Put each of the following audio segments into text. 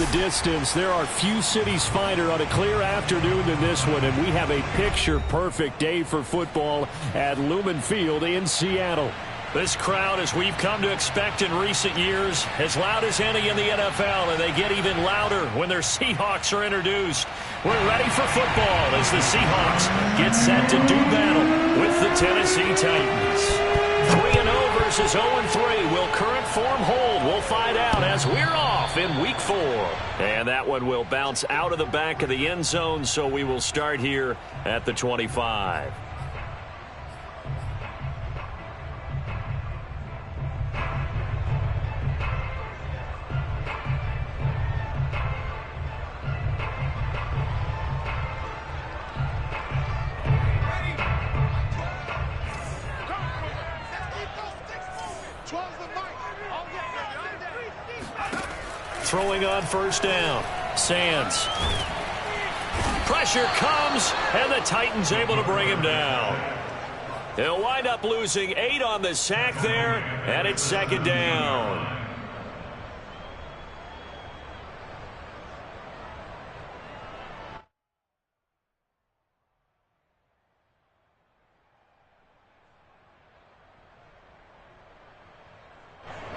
the distance, there are few cities finer on a clear afternoon than this one, and we have a picture-perfect day for football at Lumen Field in Seattle. This crowd, as we've come to expect in recent years, as loud as any in the NFL, and they get even louder when their Seahawks are introduced. We're ready for football as the Seahawks get set to do battle with the Tennessee Titans. 3-0 versus 0-3. Will current form hold? We'll find out as we're off in Week 4. And that one will bounce out of the back of the end zone, so we will start here at the 25. Throwing on first down. Sands. Pressure comes, and the Titans able to bring him down. He'll wind up losing 8 on the sack there, and it's second down.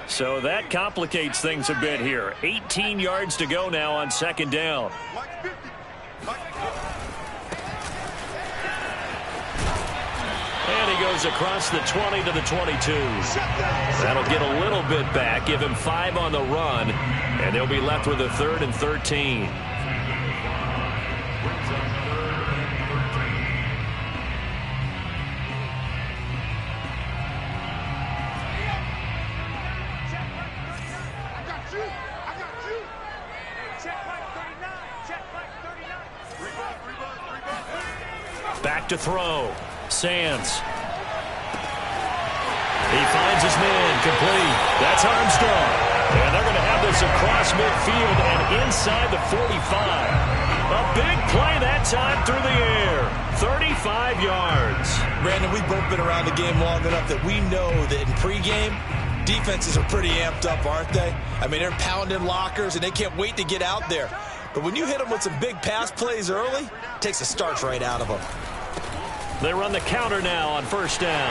So that complicates things a bit here. 18 yards to go now on second down. And he goes across the 20 to the 22. That'll get a little bit back, give him 5 on the run, and they'll be left with a 3rd and 13. Back to throw. Sands. He finds his man. Complete. That's Armstrong. And they're going to have this across midfield and inside the 45. A big play that time through the air. 35 yards. Brandon, we've both been around the game long enough that we know that in pregame, defenses are pretty amped up, aren't they? I mean, they're pounding lockers, and they can't wait to get out there. But when you hit them with some big pass plays early, it takes the starch right out of them. They run the counter now on first down.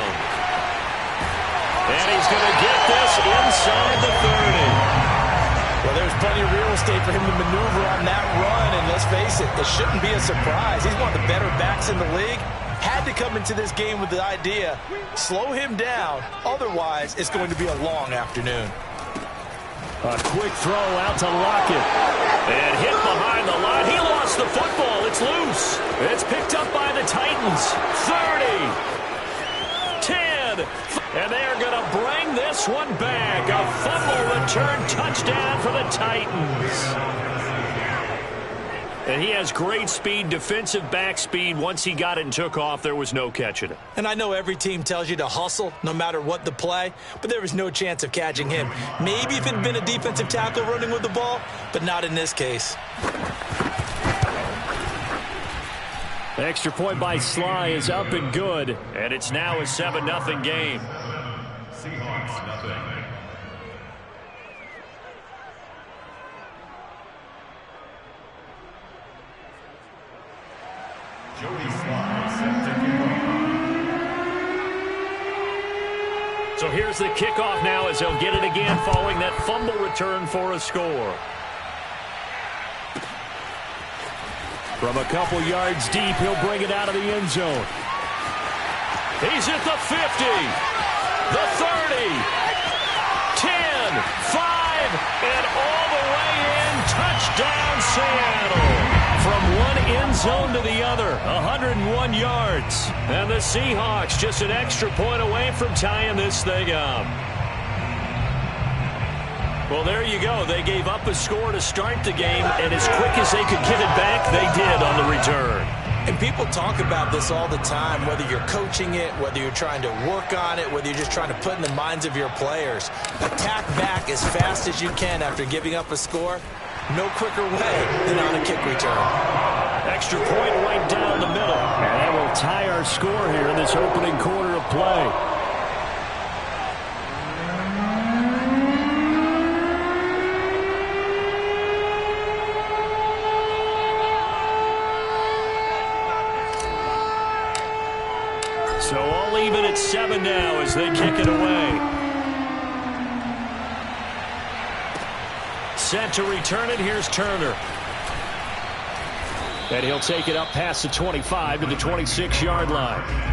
And he's going to get this inside the 30. Well, there's plenty of real estate for him to maneuver on that run, and let's face it, it shouldn't be a surprise. He's one of the better backs in the league. Had to come into this game with the idea, slow him down, otherwise it's going to be a long afternoon. A quick throw out to Lockett. And hit behind the line. He lost the football. It's loose. It's picked up by the Titans. 30. 10. And they are going to bring this one back. A fumble return touchdown for the Titans. And he has great speed, defensive back speed. Once he got it and took off, there was no catching it. And I know every team tells you to hustle no matter what the play, but there was no chance of catching him. Maybe if it had been a defensive tackle running with the ball, but not in this case. Extra point by Sly is up and good. And it's now a 7-0 game. Seahawks, nothing. Jody Sly set to kick off. So here's the kickoff now as they'll get it again following that fumble return for a score. From a couple yards deep, he'll bring it out of the end zone. He's at the 50, the 30, 10, 5, and all the way in. Touchdown, Seattle. From one end zone to the other, 101 yards. And the Seahawks just an extra point away from tying this thing up. Well, there you go. They gave up a score to start the game, and as quick as they could get it back, they did on the return. And people talk about this all the time, whether you're coaching it, whether you're trying to work on it, whether you're just trying to put in the minds of your players. Attack back as fast as you can after giving up a score. No quicker way than on a kick return. Extra point right down the middle. And that will tie our score here in this opening quarter of play. 7 now as they kick it away. Set to return it. Here's Turner. And he'll take it up past the 25 to the 26-yard line.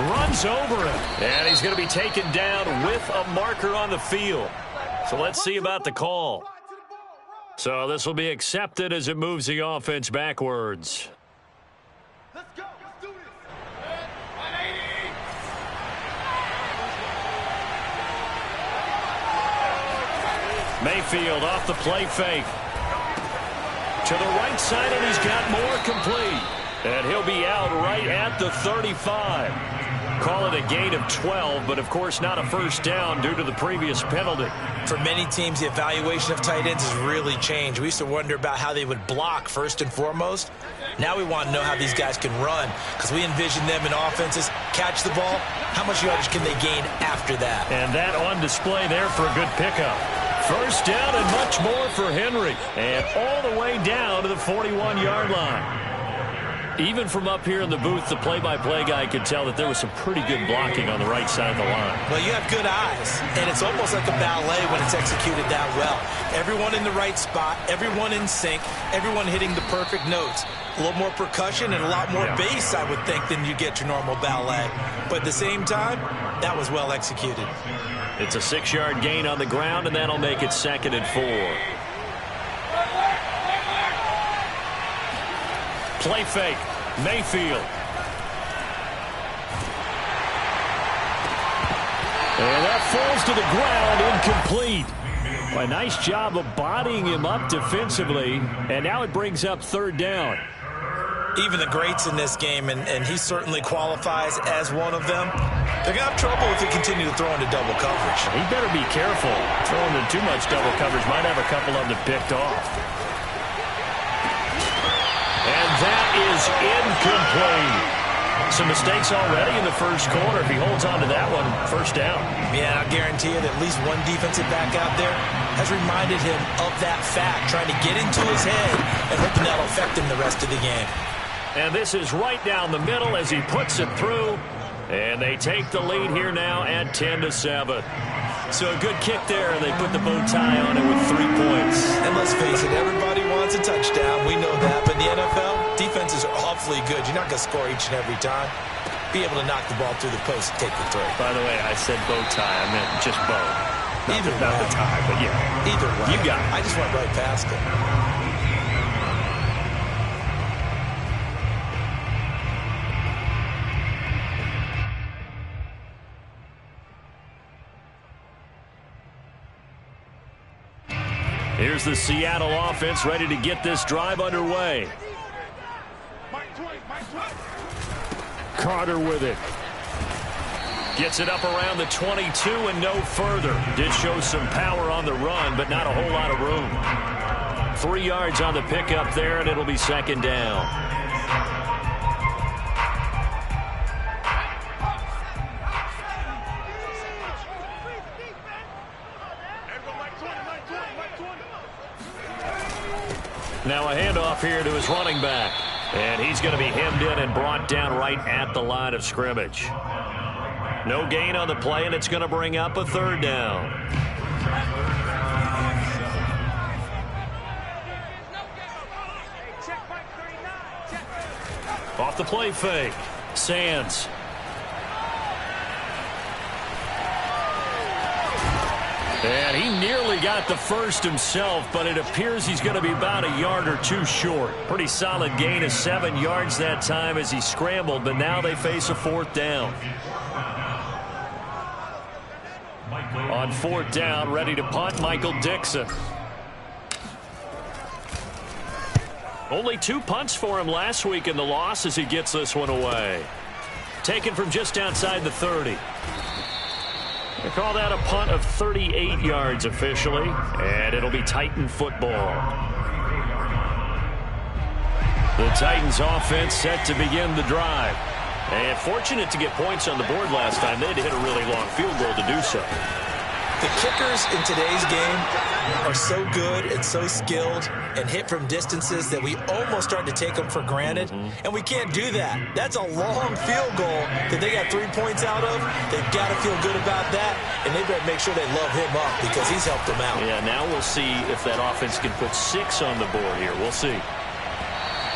Runs over him. And he's going to be taken down with a marker on the field. So let's see about the call. So this will be accepted as it moves the offense backwards. Let's go. Let's do this. Mayfield off the play fake. To the right side, and he's got more complete. And he'll be out right at the 35. Call it a gain of 12, but of course not a first down due to the previous penalty. For many teams, the evaluation of tight ends has really changed. We used to wonder about how they would block first and foremost. Now we want to know how these guys can run, because we envision them in offenses catch the ball. How much yardage can they gain after that? And that on display there for a good pickup. First down and much more for Henry. And all the way down to the 41-yard line. Even from up here in the booth, the play-by-play guy could tell that there was some pretty good blocking on the right side of the line. Well, you have good eyes, and it's almost like a ballet when it's executed that well. Everyone in the right spot, everyone in sync, everyone hitting the perfect notes. A little more percussion and a lot more bass, I would think, than you get your normal ballet. But at the same time, that was well executed. It's a 6-yard gain on the ground, and that'll make it 2nd and 4. Play fake. Mayfield. And that falls to the ground, incomplete. A nice job of bodying him up defensively, and now it brings up 3rd down. Even the greats in this game, and he certainly qualifies as one of them, they're going to have trouble if they continue to throw into double coverage. He better be careful. Throwing in too much double coverage might have a couple of them picked off. And that is incomplete. Some mistakes already in the first quarter. If he holds on to that one, first down. Yeah, I guarantee you that at least one defensive back out there has reminded him of that fact, trying to get into his head and hoping that'll affect him the rest of the game. And this is right down the middle as he puts it through. And they take the lead here now at 10-7. So a good kick there, and they put the bow tie on it with 3 points. And let's face it, everybody wants a touchdown. We know that. But in the NFL, defenses are awfully good. You're not going to score each and every time. Be able to knock the ball through the post and take the throw. By the way, I said bow tie. I meant just bow. Not the tie, but yeah. Either way. You got it. I just went right past it. Here's the Seattle offense ready to get this drive underway. Carter with it. Gets it up around the 22 and no further. Did show some power on the run, but not a whole lot of room. 3 yards on the pickup there, and it'll be 2nd down. Now a handoff here to his running back. And he's going to be hemmed in and brought down right at the line of scrimmage. No gain on the play, and it's going to bring up a 3rd down. Off the play fake. Sands. And he nearly got the first himself, but it appears he's going to be about a yard or 2 short. Pretty solid gain of 7 yards that time as he scrambled, but now they face a 4th down. On 4th down, ready to punt, Michael Dixon. Only 2 punts for him last week in the loss as he gets this one away. Taken from just outside the 30. call that a punt of 38 yards officially, and it'll be Titan football. The Titans offense set to begin the drive. And fortunate to get points on the board last time. They had to hit a really long field goal to do so. The kickers in today's game are so good and so skilled and hit from distances that we almost start to take them for granted. And we can't do that. That's a long field goal that they got 3 points out of. They've got to feel good about that, and they better make sure they love him up because he's helped them out. Yeah, now we'll see if that offense can put 6 on the board here. We'll see.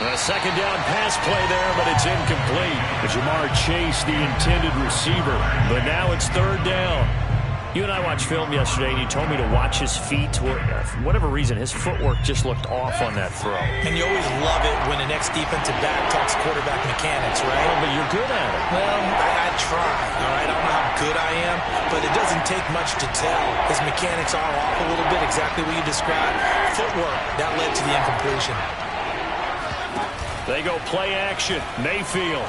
A second down pass play there, but it's incomplete. Jamar Chase, the intended receiver, but now it's third down. You and I watched film yesterday, and you told me to watch his feet. For whatever reason, his footwork just looked off on that throw. And you always love it when the next defensive back talks quarterback mechanics, right? Oh, but you're good at it. Well, I try, all right? I don't know how good I am, but it doesn't take much to tell. His mechanics are off a little bit, exactly what you described. Footwork, that led to the incompletion. They go play action. Mayfield.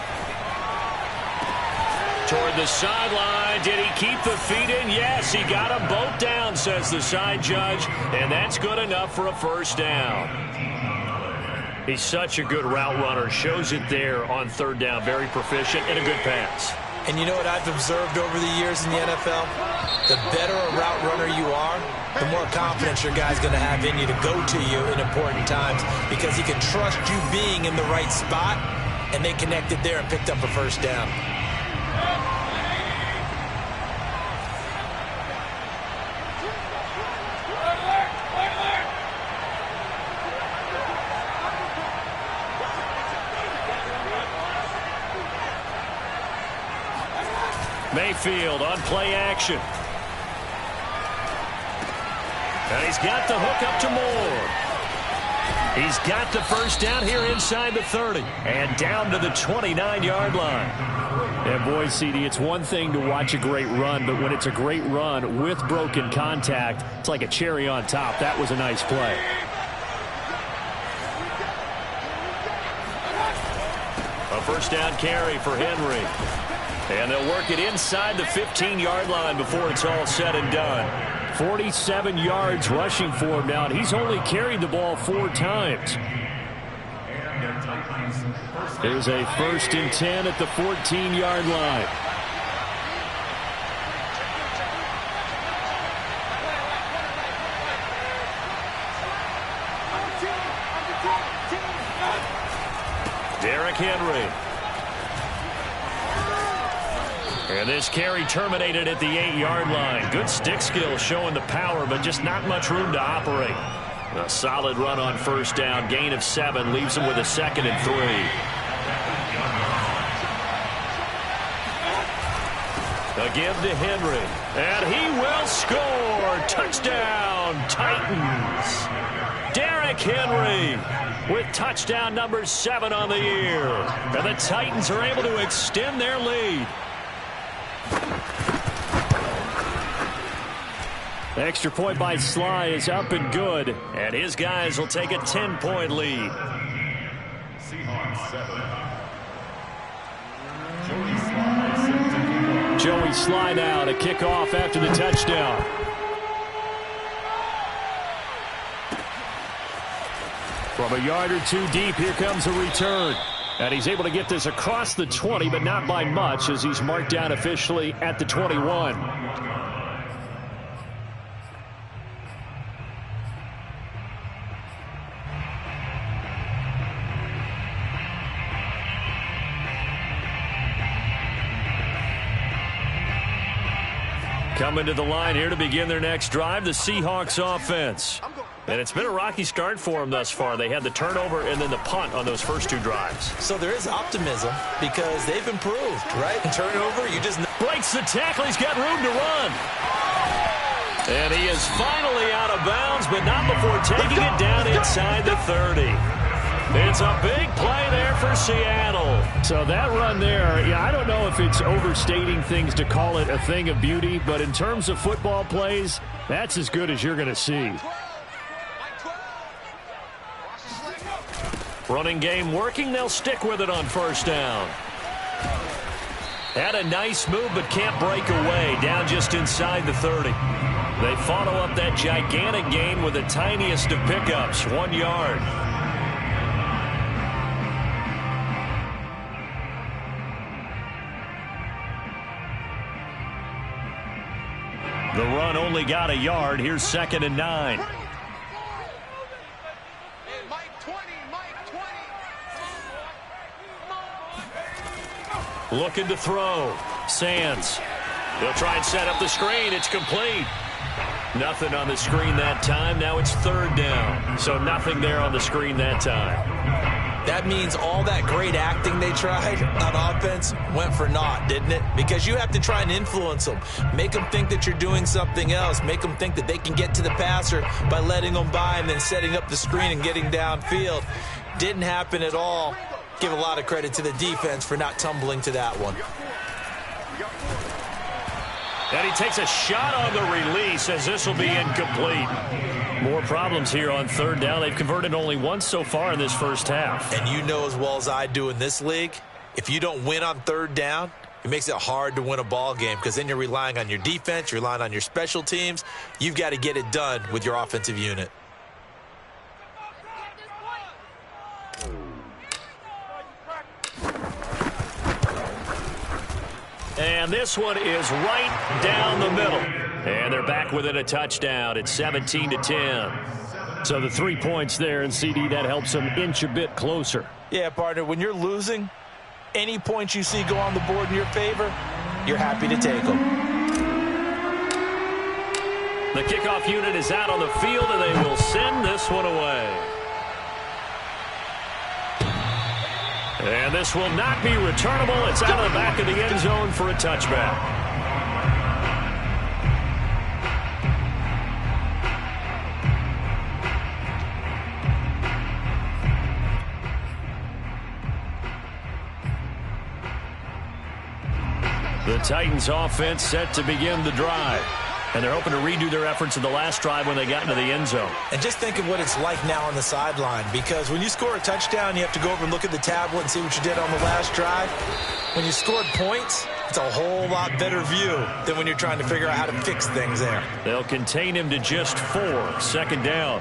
Toward the sideline. Did he keep the feet in? Yes, he got them both down, says the side judge. And that's good enough for a first down. He's such a good route runner. Shows it there on third down. Very proficient and a good pass. And you know what I've observed over the years in the NFL? The better a route runner you are, the more confidence your guy's going to have in you to go to you in important times because he can trust you being in the right spot, and they connected there and picked up a first down. Mayfield on play action. And he's got the hook up to Moore. He's got the first down here inside the 30. And down to the 29-yard line. And boy, CD, it's one thing to watch a great run, but when it's a great run with broken contact, it's like a cherry on top. That was a nice play. A first down carry for Henry. And they'll work it inside the 15-yard line before it's all said and done. 47 yards rushing for him now, and he's only carried the ball 4 times. There's a 1st and 10 at the 14-yard line. Derrick Henry. And this carry terminated at the 8-yard line. Good stick skill showing the power, but just not much room to operate. A solid run on first down. Gain of 7 leaves him with a 2nd and 3. A give to Henry. And he will score. Touchdown, Titans. Derrick Henry with touchdown number 7 on the year. And the Titans are able to extend their lead. Extra point by Sly is up and good, and his guys will take a 10-point lead. Seahawks 7. Joey Sly now to kick off after the touchdown. From a yard or 2 deep, here comes a return. And he's able to get this across the 20, but not by much, as he's marked down officially at the 21. Coming to the line here to begin their next drive, the Seahawks offense. And it's been a rocky start for them thus far. They had the turnover and then the punt on those first 2 drives. So there is optimism because they've improved, right? Turnover, you just... Breaks the tackle. He's got room to run. And he is finally out of bounds, but not before taking it down inside the 30. It's a big play there for Seattle. So that run there, yeah, I don't know if it's overstating things to call it a thing of beauty, but in terms of football plays, that's as good as you're going to see. Running game working. They'll stick with it on first down. Had a nice move but can't break away. Down just inside the 30. They follow up that gigantic gain with the tiniest of pickups, 1 yard. The run only got a yard. Here's 2nd and 9. Looking to throw. Sands. They'll try and set up the screen. It's complete. Nothing on the screen that time. Now it's 3rd down. So nothing there on the screen that time. That means all that great acting they tried on offense went for naught, didn't it? Because you have to try and influence them. Make them think that you're doing something else. Make them think that they can get to the passer by letting them by and then setting up the screen and getting downfield. Didn't happen at all. Give a lot of credit to the defense for not tumbling to that one. And he takes a shot on the release as this will be incomplete. More problems here on 3rd down. They've converted only once so far in this first half. And you know as well as I do in this league, if you don't win on 3rd down, it makes it hard to win a ball game because then you're relying on your defense, you're relying on your special teams. You've got to get it done with your offensive unit. And this one is right down the middle. And they're back within a touchdown. It's 17-10. So the 3 points there, and CD, that helps them inch a bit closer. Yeah, partner, when you're losing, any points you see go on the board in your favor, you're happy to take them. The kickoff unit is out on the field, and they will send this one away. And this will not be returnable. It's out of the back of the end zone for a touchback. The Titans offense set to begin the drive. And they're hoping to redo their efforts in the last drive when they got into the end zone. And just think of what it's like now on the sideline, because when you score a touchdown, you have to go over and look at the tablet and see what you did on the last drive. When you scored points, it's a whole lot better view than when you're trying to figure out how to fix things there. They'll contain him to just 4. 2nd down.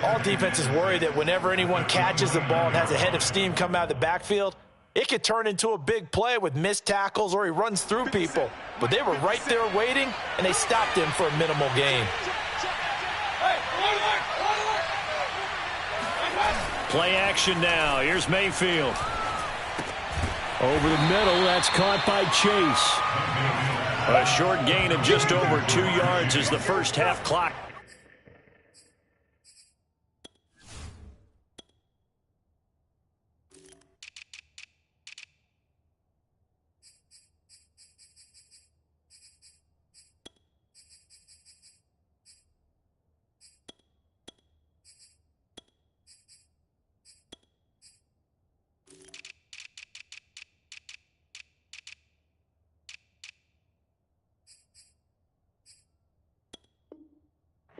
All defenses worry that whenever anyone catches the ball and has a head of steam come out of the backfield, it could turn into a big play with missed tackles or he runs through people. But they were right there waiting, and they stopped him for a minimal gain. Play action now. Here's Mayfield. Over the middle, that's caught by Chase. A short gain of just over 2 yards as the first half clock.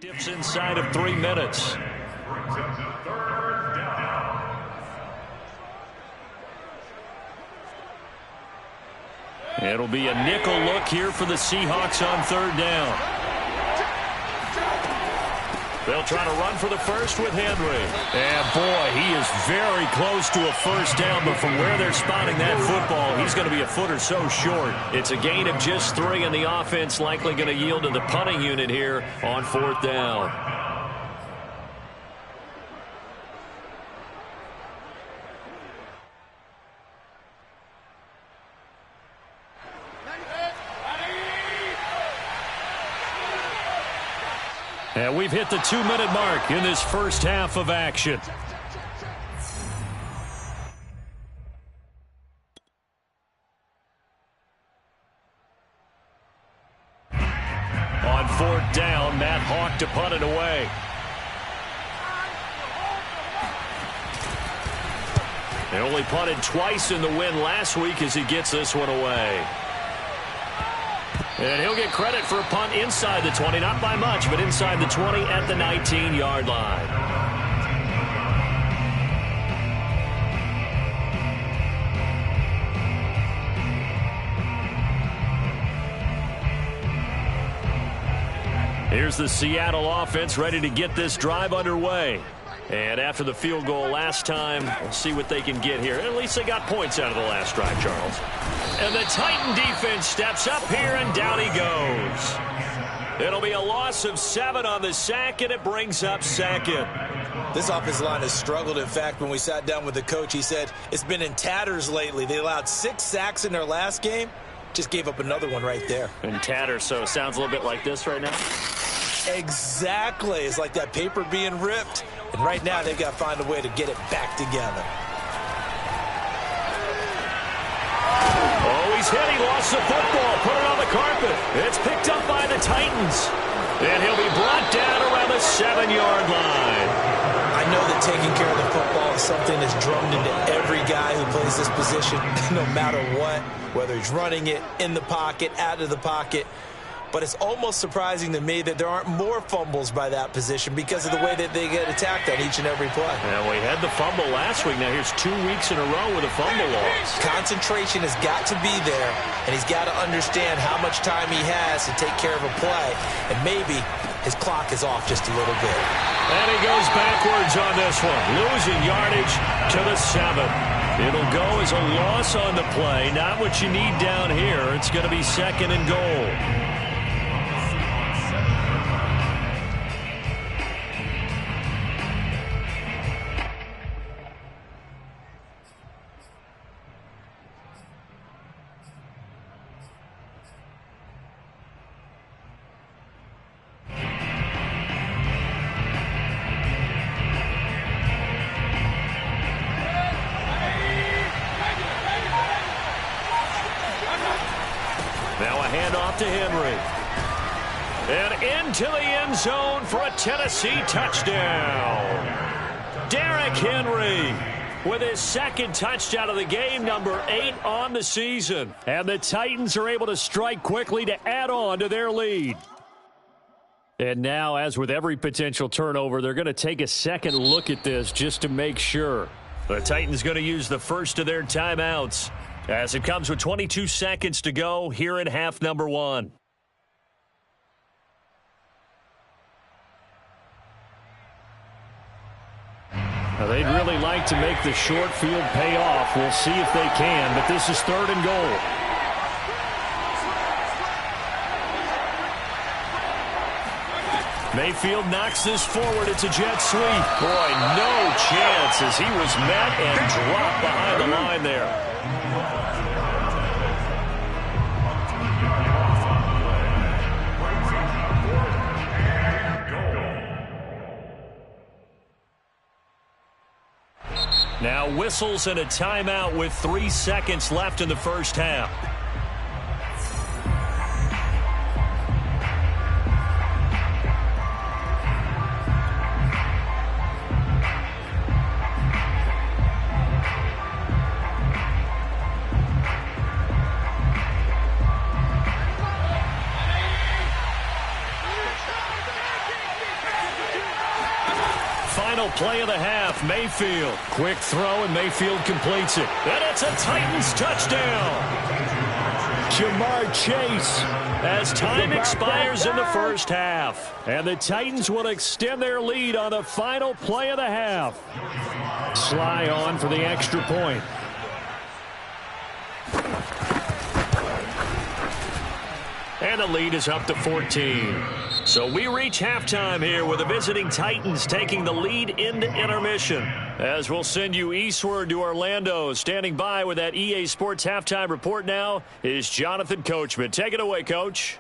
Dips inside of 3 minutes. It'll be a nickel look here for the Seahawks on 3rd down. They'll try to run for the first with Henry. And boy, he is very close to a first down, but from where they're spotting that football, he's going to be a foot or so short. It's a gain of just 3, and the offense likely going to yield to the punting unit here on 4th down. And we've hit the 2-minute mark in this first half of action. On 4th down, Matt Hawk to punt it away. They only punted twice in the win last week as he gets this one away. And he'll get credit for a punt inside the 20, not by much, but inside the 20 at the 19-yard line. here's the Seattle offense ready to get this drive underway. And after the field goal last time, we'll see what they can get here. At least they got points out of the last drive, Charles. And the Titan defense steps up here, and down he goes. It'll be a loss of 7 on the sack, and it brings up second. This offensive line has struggled. In fact, when we sat down with the coach, he said it's been in tatters lately. They allowed 6 sacks in their last game. Just gave up another one right there. In tatters, so it sounds a little bit like this right now? Exactly. It's like that paper being ripped. And right now, they've got to find a way to get it back together. Oh, he's hit. He lost the football. Put it on the carpet. It's picked up by the Titans. And he'll be brought down around the 7-yard line. I know that taking care of the football is something that's drummed into every guy who plays this position, no matter what, whether he's running it, in the pocket, out of the pocket. But it's almost surprising to me that there aren't more fumbles by that position because of the way that they get attacked on each and every play. And we had the fumble last week. Now here's 2 weeks in a row with a fumble loss. Concentration has got to be there, and he's got to understand how much time he has to take care of a play. And maybe his clock is off just a little bit. And he goes backwards on this one, losing yardage to the 7. It'll go as a loss on the play. Not what you need down here. It's going to be 2nd and goal. To Henry. And into the end zone for a Tennessee touchdown. Derrick Henry with his 2nd touchdown of the game, number 8 on the season. And the Titans are able to strike quickly to add on to their lead. And now, as with every potential turnover, they're going to take a second look at this just to make sure. The Titans going to use the first of their timeouts, as it comes with 22 seconds to go here in half number 1. Now they'd really like to make the short field pay off. We'll see if they can, but this is 3rd and goal. Mayfield knocks this forward. It's a jet sweep. Boy, no chance as he was met and dropped behind the line there. Now whistles and a timeout with 3 seconds left in the first half. Play of the half, Mayfield. Quick throw, and Mayfield completes it. And it's a Titans touchdown. Jamar Chase as time expires in the first half. And the Titans will extend their lead on the final play of the half. Sly on for the extra point. And the lead is up to 14. So we reach halftime here with the visiting Titans taking the lead into intermission. As we'll send you eastward to Orlando. Standing by with that EA Sports halftime report now is Jonathan Coachman. Take it away, Coach.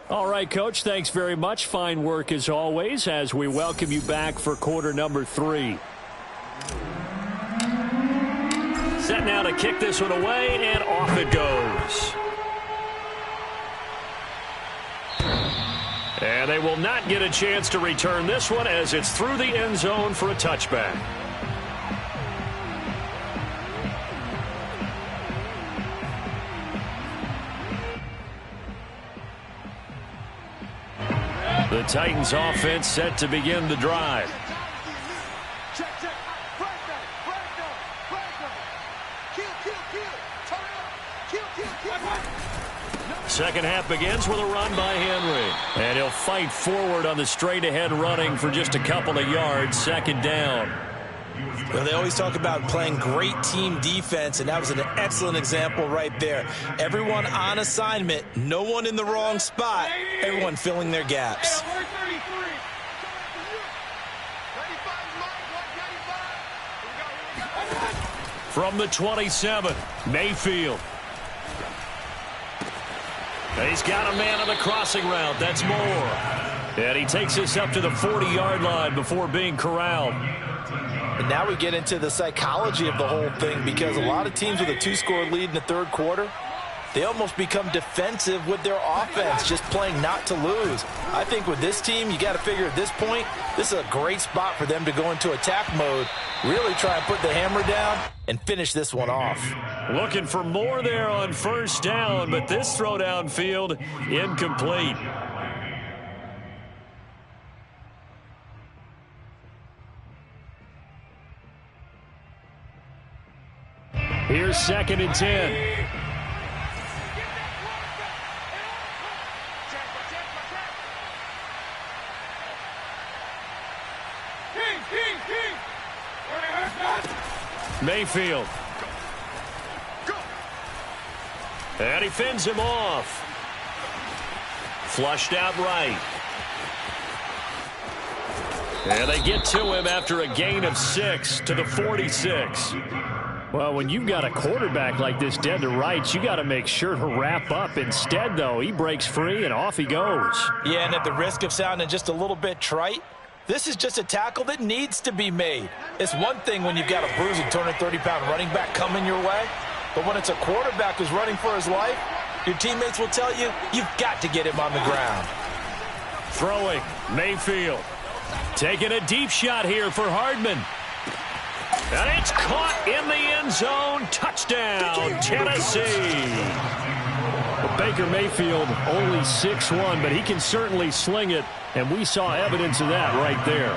All right, Coach, thanks very much. Fine work as always as we welcome you back for quarter number 3. Set now to kick this one away, and off it goes. And they will not get a chance to return this one as it's through the end zone for a touchback. The Titans offense set to begin the drive. Second half begins with a run by Henry. And he'll fight forward on the straight-ahead running for just a couple of yards. Second down. Well, they always talk about playing great team defense, and that was an excellent example right there. Everyone on assignment, no one in the wrong spot, everyone filling their gaps. From the 27, Mayfield. He's got a man on the crossing route. That's Moore. And he takes us up to the 40-yard line before being corralled. And now we get into the psychology of the whole thing, because a lot of teams with a 2-score lead in the third quarter, they almost become defensive with their offense, just playing not to lose. I think with this team, you got to figure at this point, this is a great spot for them to go into attack mode, really try and put the hammer down and finish this one off. Looking for more there on first down, but this throw downfield incomplete. Here's 2nd and 10. Mayfield. And he fends him off. Flushed out right. And they get to him after a gain of 6 to the 46. Well, when you've got a quarterback like this dead to rights, you got to make sure to wrap up. Instead, though, he breaks free and off he goes. Yeah, and at the risk of sounding just a little bit trite, this is just a tackle that needs to be made. It's one thing when you've got a bruising 230-pound running back coming your way, but when it's a quarterback who's running for his life, your teammates will tell you, you've got to get him on the ground. Throwing, Mayfield. Taking a deep shot here for Hardman. And it's caught in the end zone. Touchdown, Tennessee. Well, Baker Mayfield only 6'1", but he can certainly sling it, and we saw evidence of that right there.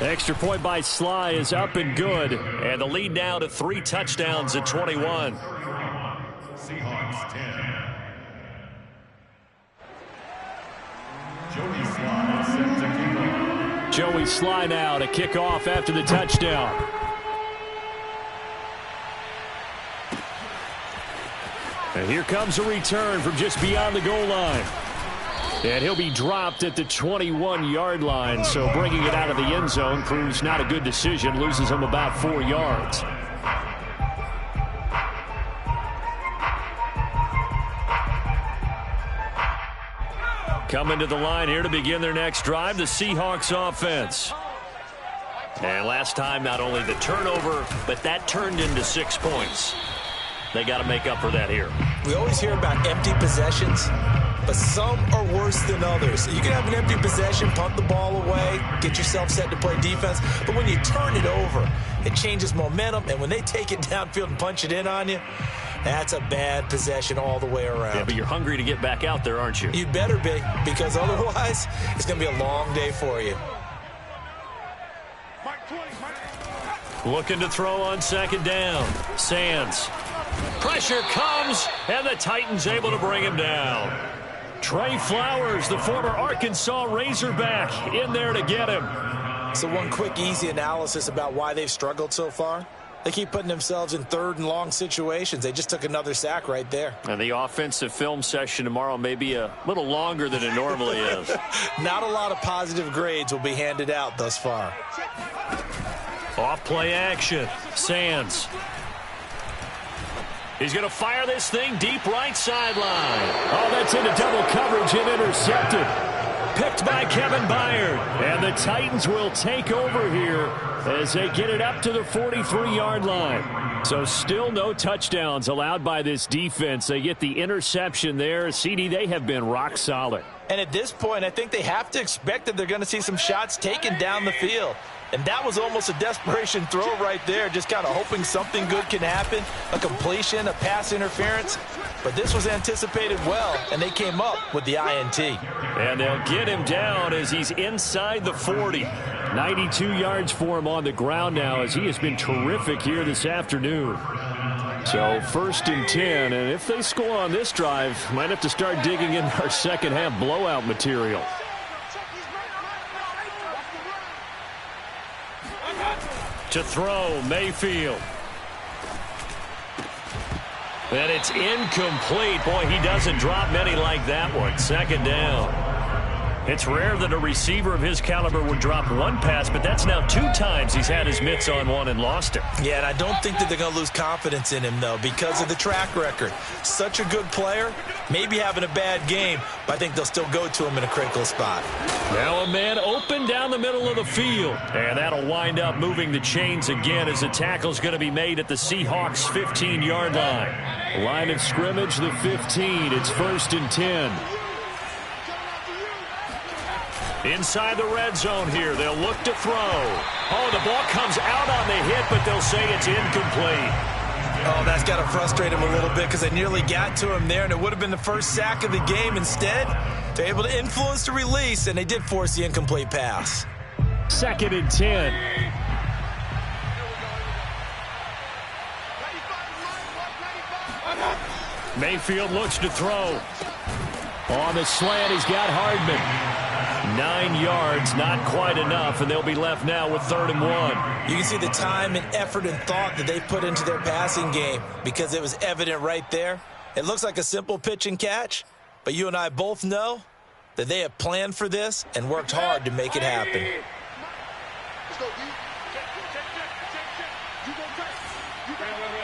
Extra point by Sly is up and good, and the lead now to 3 touchdowns at 21. Seahawks 10. Joey Sly set to kick off. Joey Sly now to kick off after the touchdown. And here comes a return from just beyond the goal line. And he'll be dropped at the 21-yard line, so bringing it out of the end zone proves not a good decision, loses him about 4 yards. Coming to the line here to begin their next drive, the Seahawks offense. And last time, not only the turnover, but that turned into 6 points. They got to make up for that here. We always hear about empty possessions, but some are worse than others. You can have an empty possession, punt the ball away, get yourself set to play defense, but when you turn it over, it changes momentum, and when they take it downfield and punch it in on you, that's a bad possession all the way around. Yeah, but you're hungry to get back out there, aren't you? You'd better be, because otherwise, it's going to be a long day for you. Looking to throw on second down. Sands. Pressure comes, and the Titans able to bring him down. Trey Flowers, the former Arkansas Razorback, in there to get him. So one quick, easy analysis about why they've struggled so far. They keep putting themselves in third and long situations. They just took another sack right there. And the offensive film session tomorrow may be a little longer than it normally is. Not a lot of positive grades will be handed out thus far. Off play action. Sands. He's going to fire this thing deep right sideline. Oh, that's into double coverage and intercepted. Picked by Kevin Byard. And the Titans will take over here as they get it up to the 43-yard line. So still no touchdowns allowed by this defense. They get the interception there. CD, they have been rock solid. And at this point, I think they have to expect that they're going to see some shots taken down the field. And that was almost a desperation throw right there, just kind of hoping something good can happen, a completion, a pass interference. But this was anticipated well, and they came up with the INT. And they'll get him down as he's inside the 40. 92 yards for him on the ground now, as he has been terrific here this afternoon. So 1st and 10, and if they score on this drive, might have to start digging in our second half blowout material. To throw, Mayfield. And it's incomplete. Boy, he doesn't drop many like that one. 2nd down. It's rare that a receiver of his caliber would drop one pass, but that's now 2 times he's had his mitts on one and lost it. Yeah, and I don't think that they're going to lose confidence in him, though, because of the track record. Such a good player, maybe having a bad game, but I think they'll still go to him in a critical spot. Now a man open down the middle of the field. And that'll wind up moving the chains again as the tackle's going to be made at the Seahawks' 15-yard line. Line of scrimmage, the 15. It's 1st and 10. Inside the red zone here, they'll look to throw. Oh, the ball comes out on the hit, but they'll say it's incomplete. Oh, that's got to frustrate him a little bit because they nearly got to him there, and it would have been the first sack of the game. Instead, they're able to influence the release, and they did force the incomplete pass. 2nd and 10. Mayfield looks to throw. On the slant, he's got Hardman. 9 yards, not quite enough, and they'll be left now with 3rd and 1. You can see the time and effort and thought that they put into their passing game because it was evident right there. It looks like a simple pitch and catch, but you and I both know that they have planned for this and worked hard to make it happen. Let's go, D. You go first. You go first. You go first.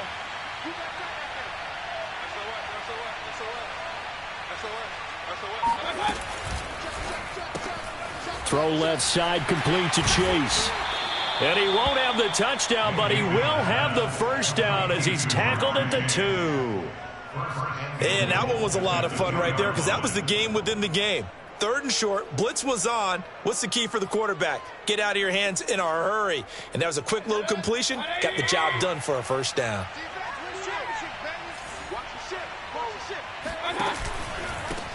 Throw left side, complete to Chase. And he won't have the touchdown, but he will have the 1st down as he's tackled at the 2. And that one was a lot of fun right there because that was the game within the game. 3rd and short, blitz was on. What's the key for the quarterback? Get out of your hands in a hurry. And that was a quick little completion. Got the job done for a 1st down.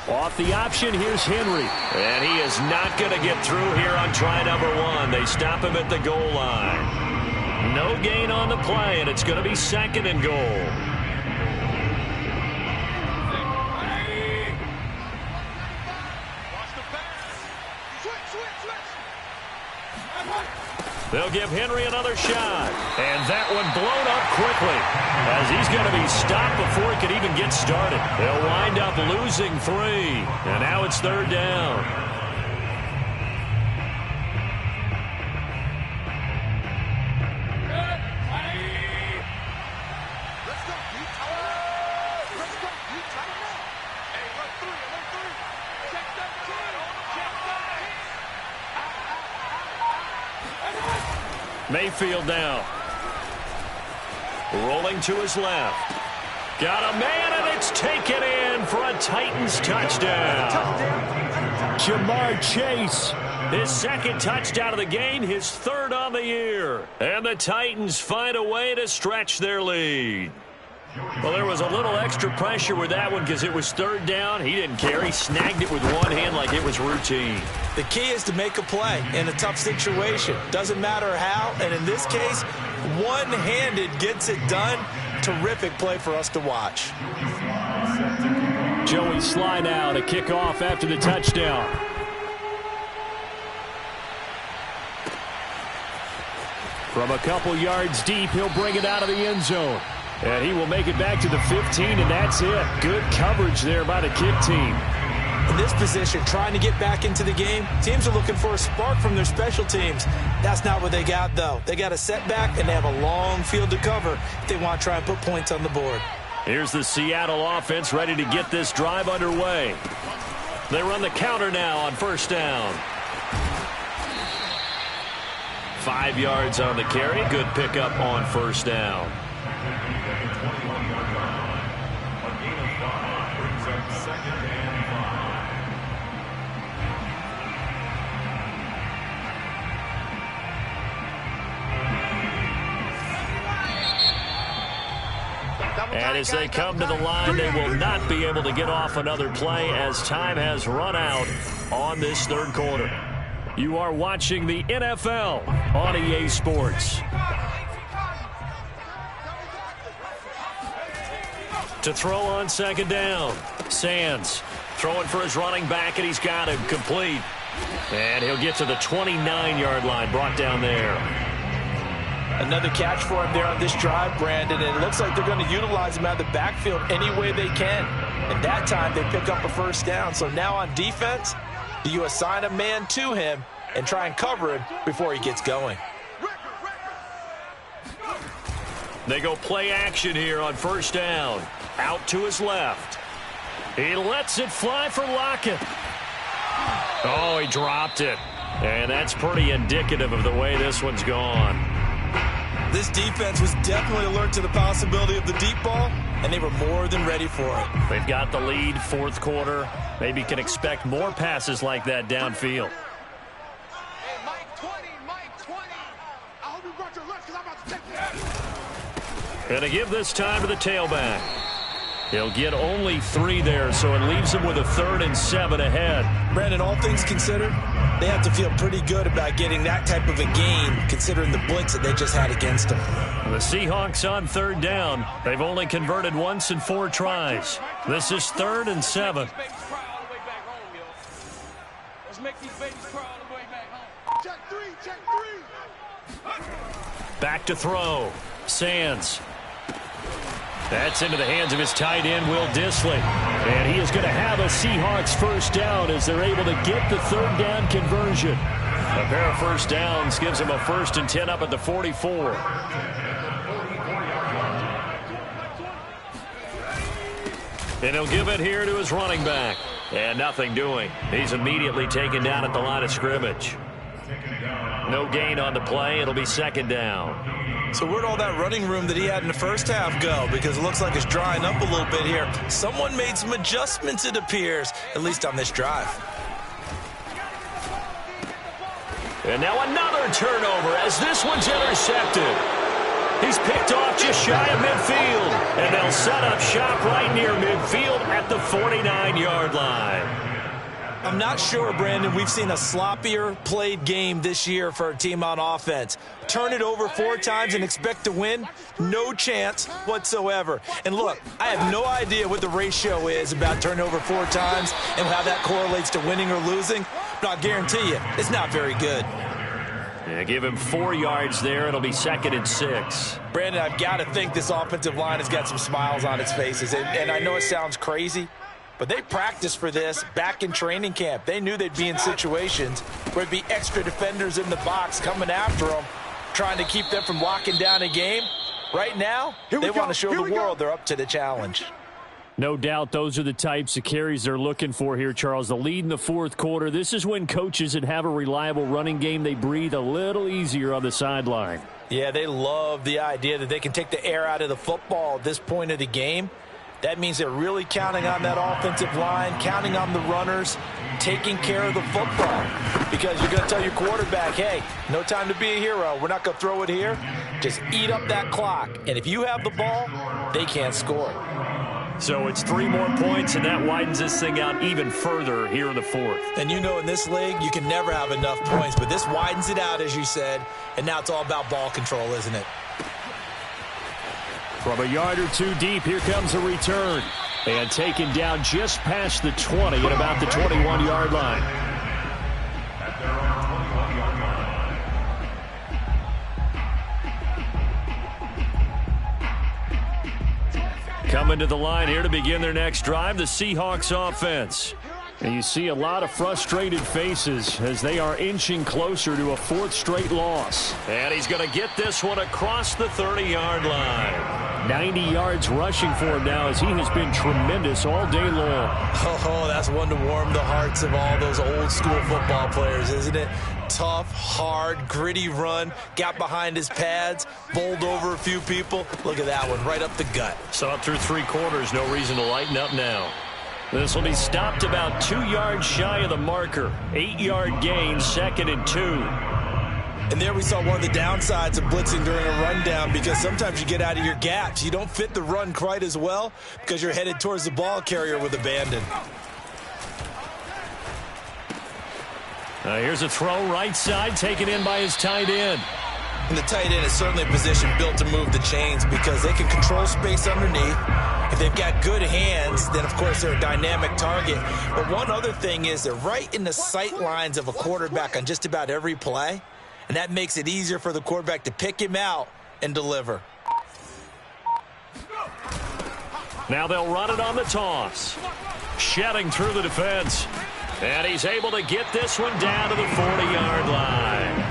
Off the option, here's Henry. And he is not going to get through here on try number 1. They stop him at the goal line. No gain on the play, and it's going to be 2nd and goal. They'll give Henry another shot. And that one blown up quickly as he's going to be stopped before he can even get started. They'll wind up losing 3. And now it's 3rd down. Mayfield now. Rolling to his left. Got a man, and it's taken in for a Titans touchdown. Jamar Chase, his 2nd touchdown of the game, his 3rd on the year. And the Titans find a way to stretch their lead. Well, there was a little extra pressure with that one because it was 3rd down. He didn't care. He snagged it with one hand like it was routine. The key is to make a play in a tough situation. Doesn't matter how, and in this case, one-handed gets it done. Terrific play for us to watch. Joey Sly now to kick off after the touchdown. From a couple yards deep, he'll bring it out of the end zone. And he will make it back to the 15, and that's it. Good coverage there by the kick team. In this position, trying to get back into the game, teams are looking for a spark from their special teams. That's not what they got, though. They got a setback, and they have a long field to cover if they want to try and put points on the board. Here's the Seattle offense ready to get this drive underway. They run the counter now on 1st down. 5 yards on the carry. Good pickup on 1st down. And as they come to the line, they will not be able to get off another play as time has run out on this 3rd quarter. You are watching the NFL on EA Sports. To throw on second down. Sands throwing for his running back, and he's got him complete. And he'll get to the 29-yard line, brought down there. Another catch for him there on this drive, Brandon, and it looks like they're going to utilize him out of the backfield any way they can. And that time they pick up a first down. So now on defense, do you assign a man to him and try and cover him before he gets going? They go play action here on first down. Out to his left. He lets it fly for Lockett. Oh, he dropped it. And that's pretty indicative of the way this one's gone. This defense was definitely alert to the possibility of the deep ball, and they were more than ready for it. They've got the lead, fourth quarter. Maybe can expect more passes like that downfield. Hey, Mike 20, Mike 20. I hope you brought your lunch because I'm about to take that. And to give this time to the tailback. He'll get only 3 there, so it leaves him with a 3rd and 7 ahead. Brandon, all things considered, they have to feel pretty good about getting that type of a game, considering the blitz that they just had against them. The Seahawks on 3rd down. They've only converted once in 4 tries. This is 3rd and 7. Let's make these babies cry all the way back home. Check 3, check 3. Back to throw. Sands. That's into the hands of his tight end, Will Dissly. And he is going to have a Seahawks first down as they're able to get the 3rd down conversion. A pair of first downs gives him a 1st and 10 up at the 44. And he'll give it here to his running back. And nothing doing. He's immediately taken down at the line of scrimmage. No gain on the play. It'll be 2nd down. So where'd all that running room that he had in the first half go? Because it looks like it's drying up a little bit here. Someone made some adjustments, it appears, at least on this drive. And now another turnover as this one's intercepted. He's picked off just shy of midfield. And they'll set up shop right near midfield at the 49-yard line. I'm not sure, Brandon, we've seen a sloppier played game this year for a team on offense. Turn it over 4 times and expect to win? No chance whatsoever. And look, I have no idea what the ratio is about turning over 4 times and how that correlates to winning or losing, but I'll guarantee you, it's not very good. Yeah, give him 4 yards there. It'll be 2nd and 6. Brandon, I've got to think this offensive line has got some smiles on its faces. And I know it sounds crazy, but they practiced for this back in training camp. They knew they'd be in situations where there'd be extra defenders in the box coming after them, trying to keep them from locking down a game. Right now, they want to show the world they're up to the challenge. No doubt those are the types of carries they're looking for here, Charles. The lead in the 4th quarter. This is when coaches that have a reliable running game, they breathe a little easier on the sideline. Yeah, they love the idea that they can take the air out of the football at this point of the game. That means they're really counting on that offensive line, counting on the runners, taking care of the football. Because you're going to tell your quarterback, hey, no time to be a hero. We're not going to throw it here. Just eat up that clock. And if you have the ball, they can't score. So it's 3 more points, and that widens this thing out even further here in the 4th. And you know in this league, you can never have enough points. But this widens it out, as you said. And now it's all about ball control, isn't it? From a yard or 2 deep, here comes a return. And taken down just past the 20 at about the 21-yard line. At their own 21-yard line. Coming to the line here to begin their next drive, the Seahawks offense. And you see a lot of frustrated faces as they are inching closer to a 4th straight loss. And he's going to get this one across the 30-yard line. 90 yards rushing for him now as he has been tremendous all day long. Oh, that's one to warm the hearts of all those old school football players, isn't it? Tough, hard, gritty run, got behind his pads, bowled over a few people. Look at that one, right up the gut. Saw it through 3 quarters, no reason to lighten up now. This will be stopped about 2 yards shy of the marker. 8-yard gain, 2nd and 2. And there we saw one of the downsides of blitzing during a rundown, because sometimes you get out of your gaps. You don't fit the run quite as well because you're headed towards the ball carrier with abandon. Here's a throw right side, taken in by his tight end. And the tight end is certainly a position built to move the chains because they can control space underneath. If they've got good hands, then, of course, they're a dynamic target. But one other thing is they're right in the sight lines of a quarterback on just about every play, and that makes it easier for the quarterback to pick him out and deliver. Now they'll run it on the toss. Shedding through the defense. And he's able to get this one down to the 40-yard line.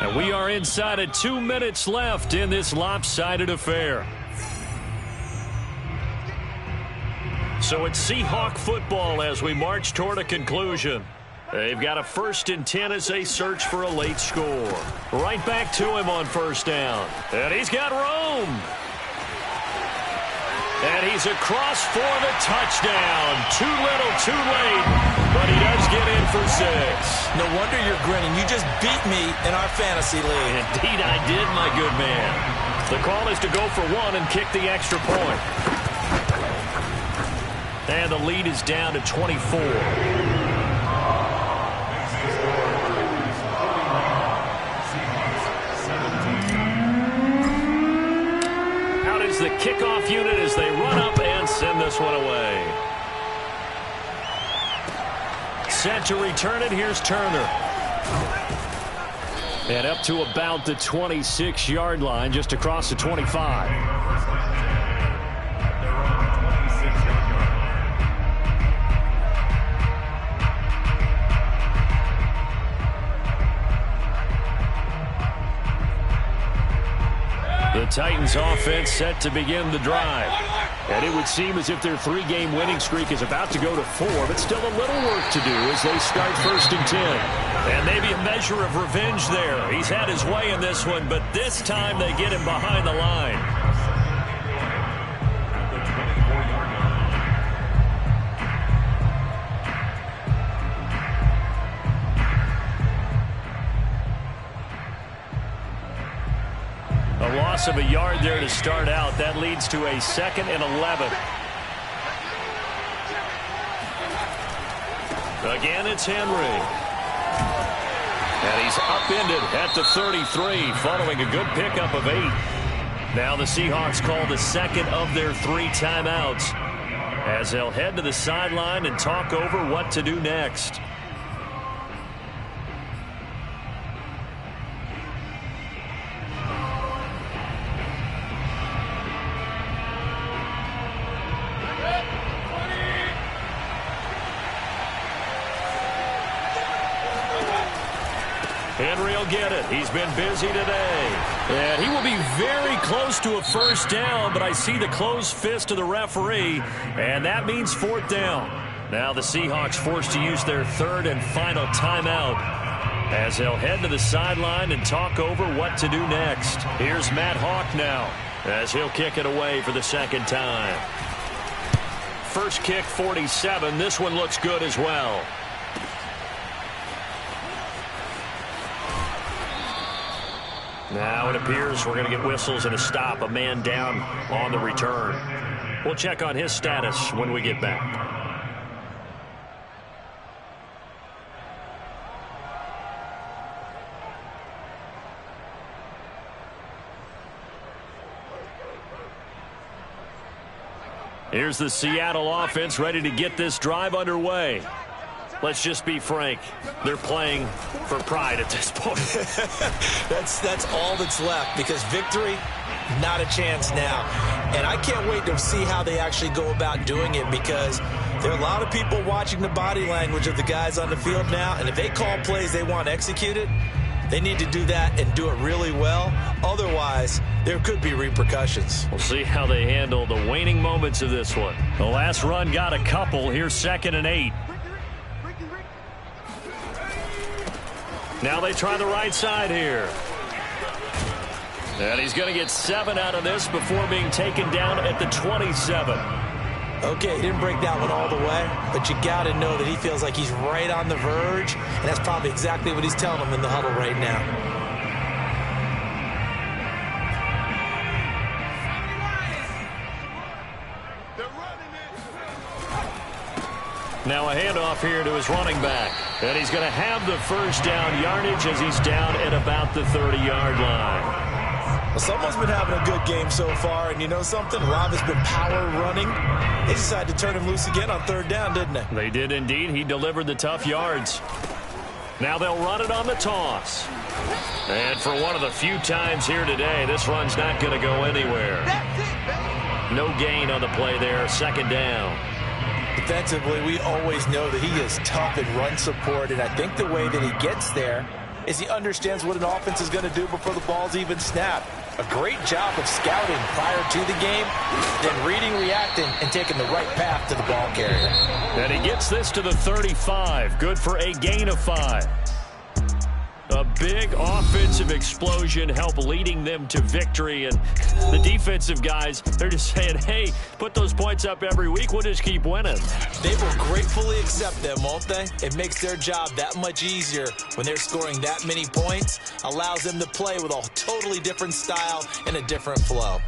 And we are inside of 2 minutes left in this lopsided affair. So it's Seahawk football as we march toward a conclusion. They've got a 1st and 10 as they search for a late score. Right back to him on 1st down. And he's got room. And he's across for the touchdown. Too little, too late. But he does get in for 6. No wonder you're grinning. You just beat me in our fantasy league. Indeed I did, my good man. The call is to go for 1 and kick the extra point. And the lead is down to 24. The kickoff unit as they run up and send this one away. Set to return it. Here's Turner. And up to about the 26-yard line, just across the 25. The Titans offense set to begin the drive. And it would seem as if their 3-game winning streak is about to go to 4, but still a little work to do as they start 1st and 10. And maybe a measure of revenge there. He's had his way in this one, but this time they get him behind the line. A loss of a yard there to start out. That leads to a 2nd and 11. Again, it's Henry. And he's upended at the 33 following a good pickup of 8. Now the Seahawks call the 2nd of their 3 timeouts as they'll head to the sideline and talk over what to do next. Henry will get it. He's been busy today. And he will be very close to a 1st down, but I see the closed fist of the referee, and that means 4th down. Now the Seahawks forced to use their 3rd and final timeout as they'll head to the sideline and talk over what to do next. Here's Matt Hawk now as he'll kick it away for the 2nd time. First kick, 47. This one looks good as well. Now it appears we're going to get whistles and a stop. A man down on the return. We'll check on his status when we get back. Here's the Seattle offense ready to get this drive underway. Let's just be frank. They're playing for pride at this point. That's all that's left because victory, not a chance now. And I can't wait to see how they actually go about doing it because there are a lot of people watching the body language of the guys on the field now. And if they call plays they want executed, they need to do that and do it really well. Otherwise, there could be repercussions. We'll see how they handle the waning moments of this one. The last run got a couple. Here's 2nd and 8. Now they try the right side here. And he's going to get 7 out of this before being taken down at the 27. Okay, he didn't break that one all the way, but you got to know that he feels like he's right on the verge, and that's probably exactly what he's telling them in the huddle right now. Now a handoff here to his running back. And he's going to have the first down yardage as he's down at about the 30-yard line. Well, someone's been having a good game so far, and you know something? Rob has been power running. They decided to turn him loose again on third down, didn't they? They did indeed. He delivered the tough yards. Now they'll run it on the toss. And for one of the few times here today, this run's not going to go anywhere. No gain on the play there, second down. Defensively, we always know that he is tough in run support, and I think the way that he gets there is he understands what an offense is going to do before the ball's even snapped. A great job of scouting prior to the game, then reading, reacting, and taking the right path to the ball carrier. And he gets this to the 35. Good for a gain of 5. A big offensive explosion helped leading them to victory. And the defensive guys, they're just saying, hey, put those points up every week. We'll just keep winning. They will gratefully accept them, won't they? It makes their job that much easier when they're scoring that many points. Allows them to play with a totally different style and a different flow.